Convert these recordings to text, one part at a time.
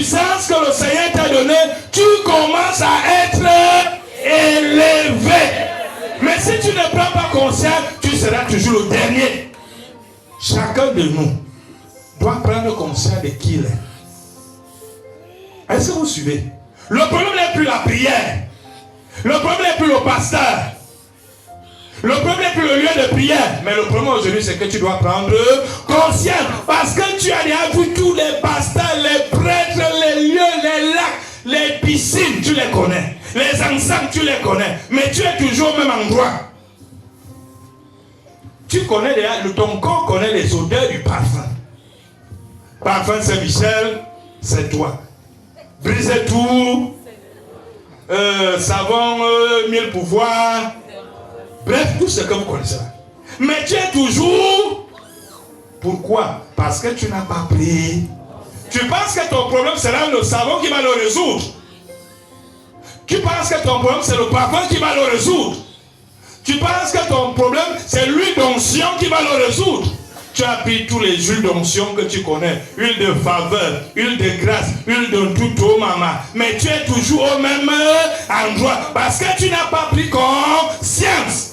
puissance que le Seigneur t'a donnée, tu commences à être élevé. Mais si tu ne prends pas conscience, tu seras toujours le dernier. Chacun de nous doit prendre conscience de qui il est. Est-ce que vous suivez? Le problème n'est plus la prière. Le problème n'est plus le pasteur. Le problème n'est plus le lieu de prière. Mais le problème aujourd'hui, c'est que tu dois prendre conscience. Parce que tu as déjà vu tous les pasteurs, les prêtres, les lieux, les lacs, les piscines, tu les connais. Les ensembles, tu les connais. Mais tu es toujours au même endroit. Tu connais déjà, ton corps connaît les odeurs du parfum. Parfum Saint-Michel, c'est toi. Brisez tout. Savon, mille pouvoirs. Bref, tout ce que vous connaissez. Mais tu es toujours. Pourquoi? Parce que tu n'as pas pris. Tu penses que ton problème sera le savon qui va le résoudre. Tu penses que ton problème c'est le parfum qui va le résoudre. Tu penses que ton problème c'est l'huile d'onction qui va le résoudre. Tu as pris tous les huiles d'onction que tu connais. Huile de faveur, huile de grâce, huile de tout au maman. Mais tu es toujours au même endroit. Parce que tu n'as pas pris conscience.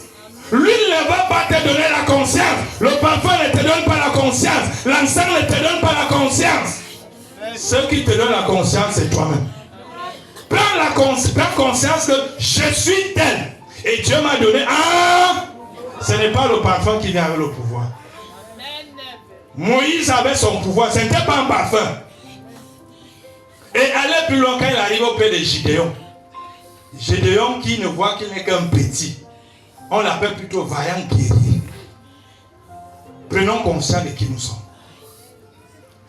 L'huile ne va pas te donner la conscience. Le parfum ne te donne pas la conscience. L'encens ne te donne pas la conscience. Ce qui te donne la conscience, c'est toi-même. Prends conscience que je suis tel. Et Dieu m'a donné ce n'est pas le parfum qui vient avec le pouvoir. Moïse avait son pouvoir, ce n'était pas un parfum. Et aller plus loin quand il arrive au pays de Gédéon. Gédéon qui ne voit qu'il n'est qu'un petit. On l'appelle plutôt vaillant guerrier. Prenons conscience de qui nous sommes.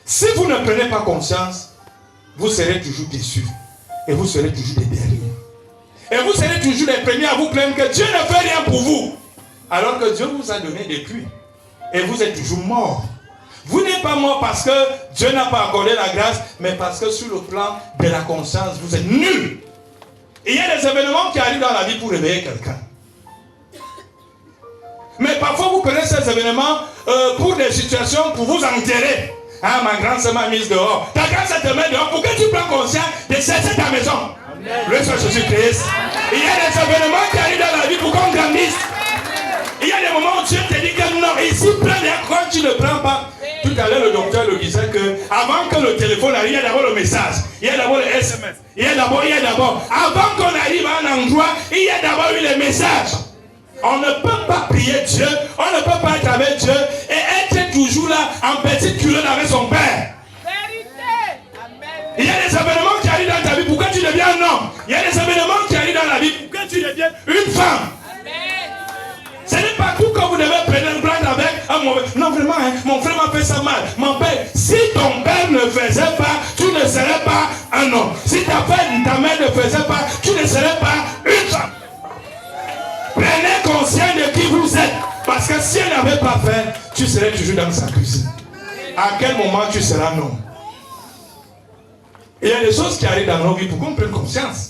Si vous ne prenez pas conscience, vous serez toujours déçus. Et vous serez toujours les derniers. Et vous serez toujours les premiers à vous plaindre que Dieu ne fait rien pour vous. Alors que Dieu vous a donné des pluies. Et vous êtes toujours morts. Vous n'êtes pas mort parce que Dieu n'a pas accordé la grâce, mais parce que sur le plan de la conscience, vous êtes nuls. Et il y a des événements qui arrivent dans la vie pour réveiller quelqu'un. Mais parfois vous prenez ces événements pour des situations pour vous enterrer. Ah, ma grande sœur m'a mise dehors. Ta grande sœur te met dehors. Pourquoi tu prends conscience de cesser ta maison? Le Seigneur Jésus-Christ. Il y a des événements qui arrivent dans la vie pour qu'on grandisse. Il y a des moments où Dieu te dit que non, ici, prends les quand tu ne prends pas. Tout à l'heure, le docteur le disait que avant que le téléphone arrive, il y a d'abord le message. Il y a d'abord le SMS. Il y a d'abord. Avant qu'on arrive à un endroit, il y a d'abord eu les messages. On ne peut pas prier Dieu, on ne peut pas être avec Dieu et être toujours là en petite culotte avec son père. Il y a des événements qui arrivent dans ta vie, pourquoi tu deviens un homme? Il y a des événements qui arrivent dans la vie, pourquoi tu deviens une femme? Ce n'est pas tout que vous devez prendre avec un mauvais. Non, vraiment, hein, mon frère m'a fait ça mal. Mon père, si ton père ne faisait pas, tu ne serais pas un homme. Si ta mère ne faisait pas, tu ne serais pas une femme. Prenez conscience de qui vous êtes. Parce que si elle n'avait pas fait, tu serais toujours dans sa cuisine. À quel moment tu seras non? Il y a des choses qui arrivent dans nos vies pour qu'on prenne conscience.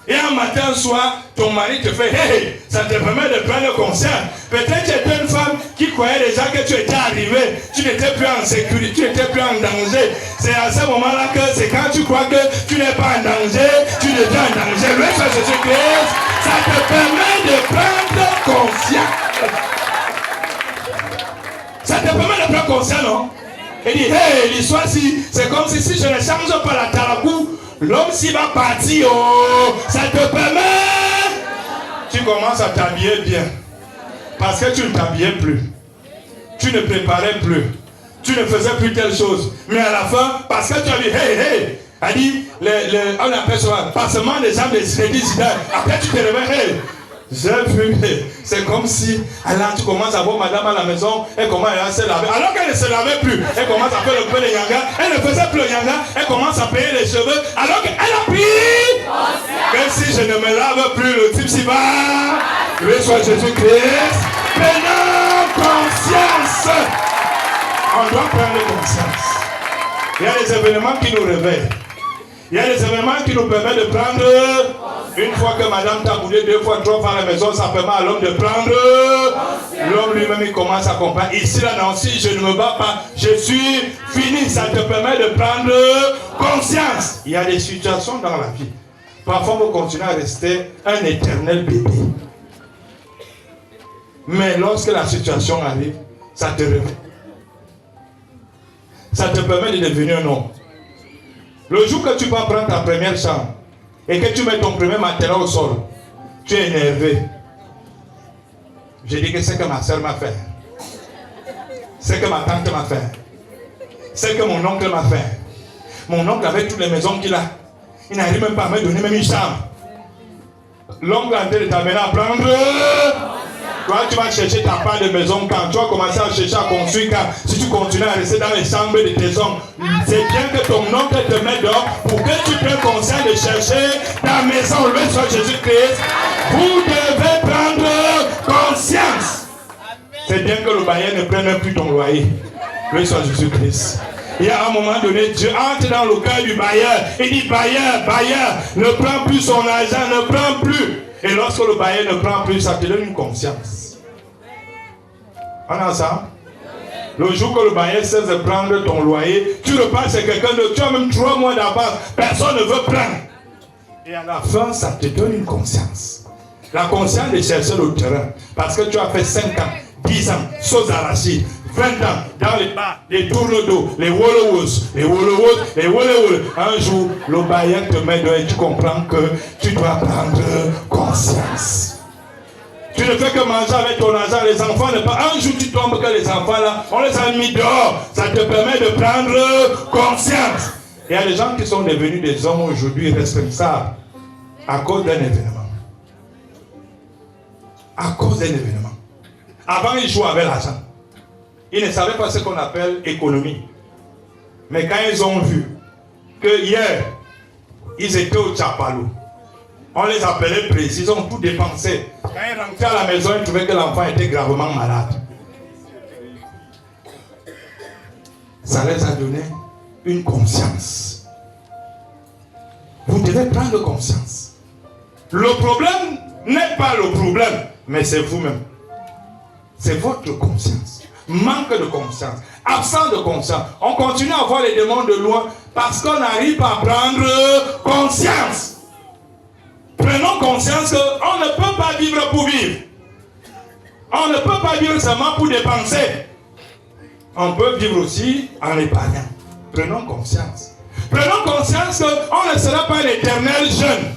Et un matin, un soir, ton mari te fait hey, ça te permet de prendre conscience. Peut-être que tu étais une femme qui croyait déjà que tu étais arrivé, tu n'étais plus en sécurité, tu n'étais plus en danger. C'est à ce moment-là que c'est quand tu crois que tu n'es pas en danger, tu n'es pas en danger. Le Seigneur Jésus-Christ, ça te permet de prendre conscience. Ça te permet de prendre conscience, non? Et dit, hey, l'histoire, c'est comme si je ne change pas la tarabou. L'homme s'il va partir, oh, ça te permet. Tu commences à t'habiller bien. Parce que tu ne t'habillais plus. Tu ne préparais plus. Tu ne faisais plus telle chose. Mais à la fin, parce que tu as dit, hey, a dit, on appelle ça, passement des âmes des dissidents. Après tu te réveilles, hey, j'ai vu, c'est comme si, alors tu commences à voir madame à la maison, elle commence à se laver. Alors qu'elle ne se lavait plus, elle commence à faire le peu de yanga, elle ne faisait plus le yanga, elle commence à payer les cheveux, alors qu'elle a pris. Même si je ne me lave plus, le type s'y va. Loué soit Jésus-Christ. Prenons conscience. On doit prendre conscience. Il y a des événements qui nous réveillent. Il y a des événements qui nous permettent de prendre. Une fois que madame t'a boudé 2 fois, 3 fois à la maison, ça permet à l'homme de prendre. L'homme lui-même, il commence à comprendre. Ici, là, non, si je ne me bats pas, je suis fini. Ça te permet de prendre conscience. Il y a des situations dans la vie. Parfois, on continue à rester un éternel bébé. Mais lorsque la situation arrive, ça te réveille. Ça te permet de devenir un homme. Le jour que tu vas prendre ta première chambre et que tu mets ton premier matelas au sol, tu es énervé. Je dis que c'est que ma soeur m'a fait. C'est que ma tante m'a fait. C'est que mon oncle m'a fait. Mon oncle avait toutes les maisons qu'il a. Il n'arrive même pas à me donner même une chambre. L'oncle a été t'amener à prendre. Toi, tu vas chercher ta part de maison quand tu vas commencer à chercher à construire quand si tu continues à rester dans les chambres de tes oncles. C'est bien que ton oncle te mette dehors pour que tu prennes conscience de chercher ta maison. Le soit Jésus-Christ. Vous devez prendre conscience. C'est bien que le bailleur ne prenne plus ton loyer. Le soit Jésus-Christ. Il y a un moment donné, Dieu entre dans le cœur du bailleur. Il dit, bailleur, ne prends plus son argent, ne prends plus. Et lorsque le bailleur ne prend plus, ça te donne une conscience. On a ça? Le jour que le bailleur cesse de prendre ton loyer, tu repars chez quelqu'un d'autre, tu as même 3 mois d'avance, personne ne veut prendre. Et à la fin, ça te donne une conscience. La conscience de chercher le terrain. Parce que tu as fait 5 ans, 10 ans, sauce arachide, 20 ans, dans les bars, les tournes d'eau, les wallowos. Un jour, le bailleur te met dehors et tu comprends que tu dois prendre conscience. Tu ne fais que manger avec ton argent, les enfants ne pas. Un jour, tu tombes que les enfants là, on les a mis dehors. Ça te permet de prendre conscience. Il y a des gens qui sont devenus des hommes aujourd'hui responsables à cause d'un événement. À cause d'un événement. Avant, ils jouaient avec l'argent. Ils ne savaient pas ce qu'on appelle économie. Mais quand ils ont vu que hier, ils étaient au Tchapalou, on les appelait précis, ils ont tout dépensé. Quand ils rentraient à la maison, ils trouvaient que l'enfant était gravement malade. Ça les a donné une conscience. Vous devez prendre conscience. Le problème n'est pas le problème, mais c'est vous-même. C'est votre conscience. Manque de conscience, absence de conscience. On continue à voir les démons de loin parce qu'on n'arrive pas à prendre conscience. Prenons conscience qu'on ne peut pas vivre pour vivre. On ne peut pas vivre seulement pour dépenser. On peut vivre aussi en épargnant. Prenons conscience. Prenons conscience qu'on ne sera pas l'éternel jeune.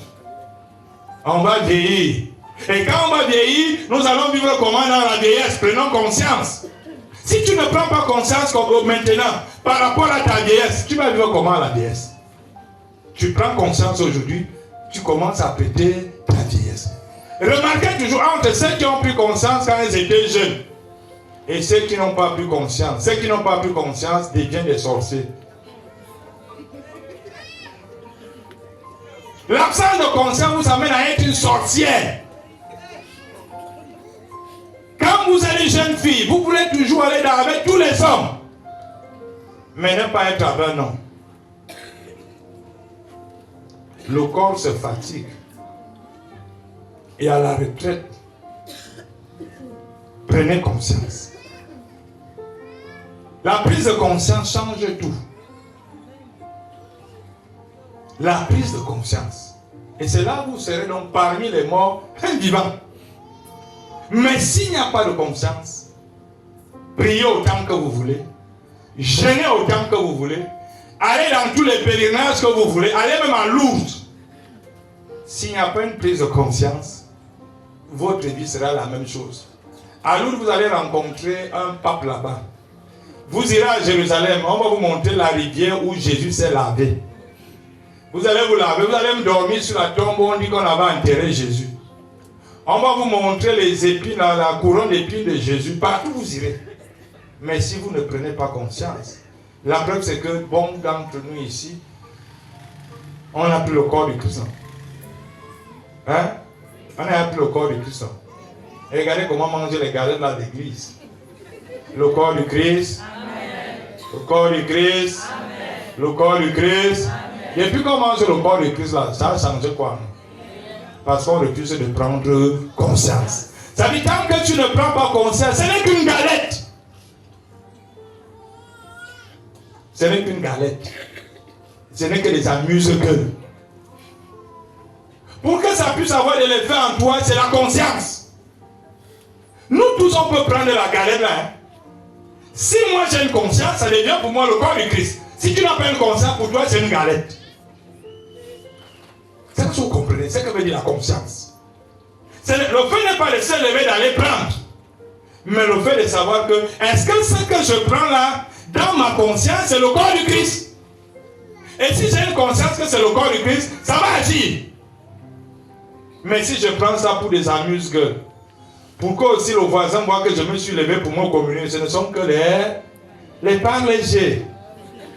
On va vieillir. Et quand on va vieillir, nous allons vivre comment dans la vieillesse. Prenons conscience. Si tu ne prends pas conscience maintenant, par rapport à ta vieillesse, tu vas vivre comment à la vieillesse? Tu prends conscience aujourd'hui, tu commences à péter ta vieillesse. Remarquez toujours entre ceux qui ont pris conscience quand ils étaient jeunes et ceux qui n'ont pas pris conscience. Ceux qui n'ont pas pris conscience deviennent des sorciers. L'absence de conscience vous amène à être une sorcière. Quand vous êtes une jeune fille, vous voulez toujours aller avec tous les hommes. Mais ne pas être avec un homme. Le corps se fatigue. Et à la retraite, prenez conscience. La prise de conscience change tout. La prise de conscience. Et c'est là où vous serez donc parmi les morts vivants. Mais s'il n'y a pas de conscience, priez autant que vous voulez, jeûnez autant que vous voulez, allez dans tous les pèlerinages que vous voulez, allez même en Lourdes. S'il n'y a pas une prise de conscience, votre vie sera la même chose. À Lourdes, vous allez rencontrer un pape là-bas. Vous irez à Jérusalem, on va vous montrer la rivière où Jésus s'est lavé. Vous allez vous laver, vous allez me dormir sur la tombe où on dit qu'on avait enterré Jésus. On va vous montrer les épines, la couronne d'épines de Jésus, partout vous irez. Mais si vous ne prenez pas conscience, la preuve c'est que bon d'entre nous ici, on n'a plus le corps du Christ. Hein? On n'a plus le corps du Christ. Et regardez comment manger les galettes dans l'église. Le corps du Christ. Amen. Le corps du Christ. Amen. Le corps du Christ. Amen. Depuis qu'on mange le corps du Christ là, ça a changé quoi? Parce qu'on refuse de prendre conscience. Ça dit, tant que tu ne prends pas conscience, ce n'est qu'une galette. Ce n'est qu'une galette. Ce n'est que des amuse-gueules. Pour que ça puisse avoir de l'effet en toi, c'est la conscience. Nous tous, on peut prendre la galette là. Hein. Si moi j'ai une conscience, ça devient pour moi le corps du Christ. Si tu n'as pas une conscience, pour toi, c'est une galette. C'est que vous comprenez, c'est que veut dire la conscience. Le fait n'est pas de se lever d'aller prendre, mais le fait de savoir que, est-ce que ce que je prends là, dans ma conscience, c'est le corps du Christ? Et si j'ai une conscience que c'est le corps du Christ, ça va agir. Mais si je prends ça pour des amuse-gueules, pour que aussi le voisin voit que je me suis levé pour me communier, ce ne sont que les parts légers.